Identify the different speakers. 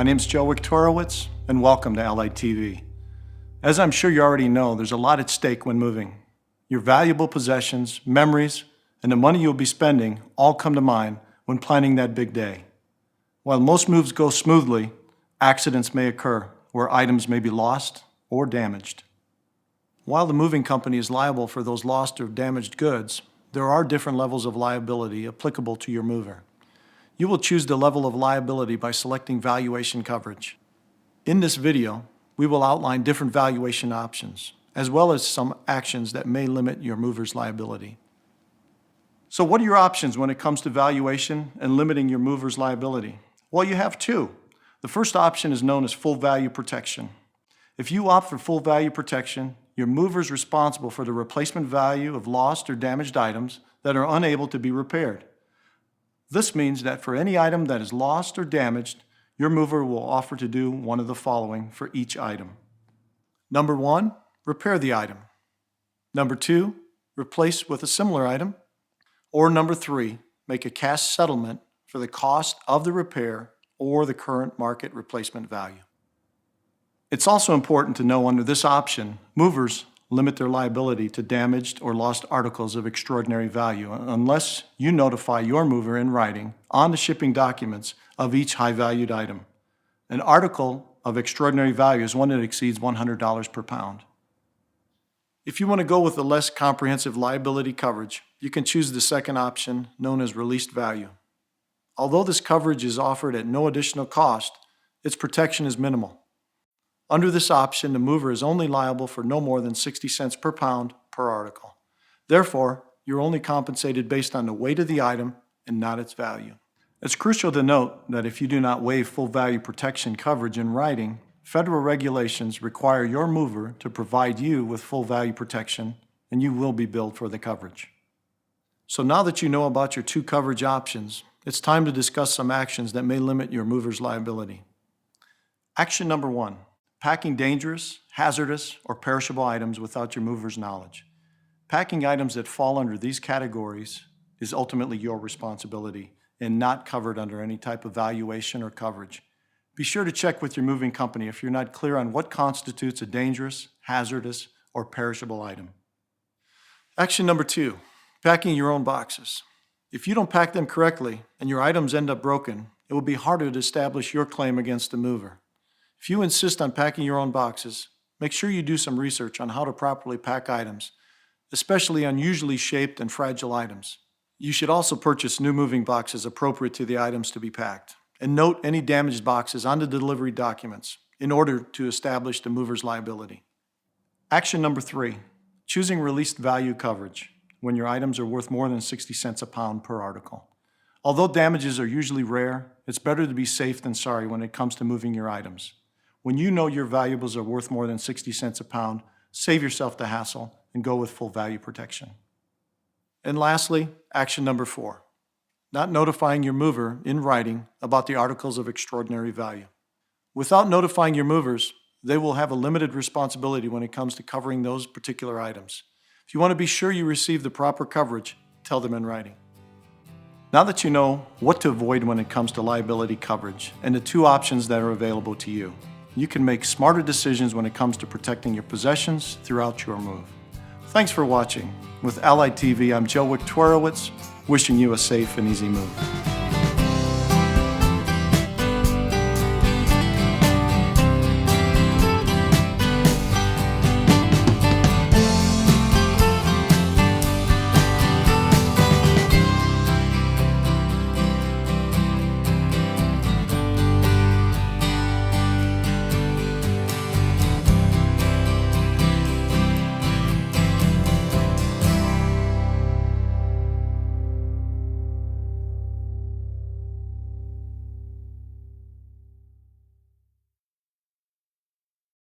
Speaker 1: My name's Joe Wiktorowicz, and welcome to Allied TV. As I'm sure you already know, there's a lot at stake when moving. Your valuable possessions, memories, and the money you'll be spending all come to mind when planning that big day. While most moves go smoothly, accidents may occur where items may be lost or damaged. While the moving company is liable for those lost or damaged goods, there are different levels of liability applicable to your mover. You will choose the level of liability by selecting valuation coverage. In this video, we will outline different valuation options, as well as some actions that may limit your mover's liability. So what are your options when it comes to valuation and limiting your mover's liability? Well, you have two. The first option is known as full value protection. If you opt for full value protection, your mover is responsible for the replacement value of lost or damaged items that are unable to be repaired. This means that for any item that is lost or damaged, your mover will offer to do one of the following for each item. Number 1, repair the item. Number 2, replace with a similar item. Or number 3, make a cash settlement for the cost of the repair or the current market replacement value. It's also important to know under this option, movers limit their liability to damaged or lost articles of extraordinary value unless you notify your mover in writing on the shipping documents of each high-valued item. An article of extraordinary value is one that exceeds $100 per pound. If you want to go with a less comprehensive liability coverage, you can choose the second option known as released value. Although this coverage is offered at no additional cost, its protection is minimal. Under this option, the mover is only liable for no more than 60 cents per pound per article. Therefore, you're only compensated based on the weight of the item and not its value. It's crucial to note that if you do not waive full value protection coverage in writing, federal regulations require your mover to provide you with full value protection, and you will be billed for the coverage. So now that you know about your two coverage options, it's time to discuss some actions that may limit your mover's liability. Action number 1. Packing dangerous, hazardous, or perishable items without your mover's knowledge. Packing items that fall under these categories is ultimately your responsibility and not covered under any type of valuation or coverage. Be sure to check with your moving company if you're not clear on what constitutes a dangerous, hazardous, or perishable item. Action number 2, packing your own boxes. If you don't pack them correctly and your items end up broken, it will be harder to establish your claim against the mover. If you insist on packing your own boxes, make sure you do some research on how to properly pack items, especially unusually shaped and fragile items. You should also purchase new moving boxes appropriate to the items to be packed, and note any damaged boxes on the delivery documents in order to establish the mover's liability. Action number 3, choosing released value coverage when your items are worth more than 60 cents a pound per article. Although damages are usually rare, it's better to be safe than sorry when it comes to moving your items. When you know your valuables are worth more than 60 cents a pound, save yourself the hassle and go with full value protection. And lastly, action number 4, not notifying your mover in writing about the articles of extraordinary value. Without notifying your movers, they will have a limited responsibility when it comes to covering those particular items. If you want to be sure you receive the proper coverage, tell them in writing. Now that you know what to avoid when it comes to liability coverage and the two options that are available to you, you can make smarter decisions when it comes to protecting your possessions throughout your move. Thanks for watching. With Allied TV, I'm Joe Wiktorowicz, wishing you a safe and easy move.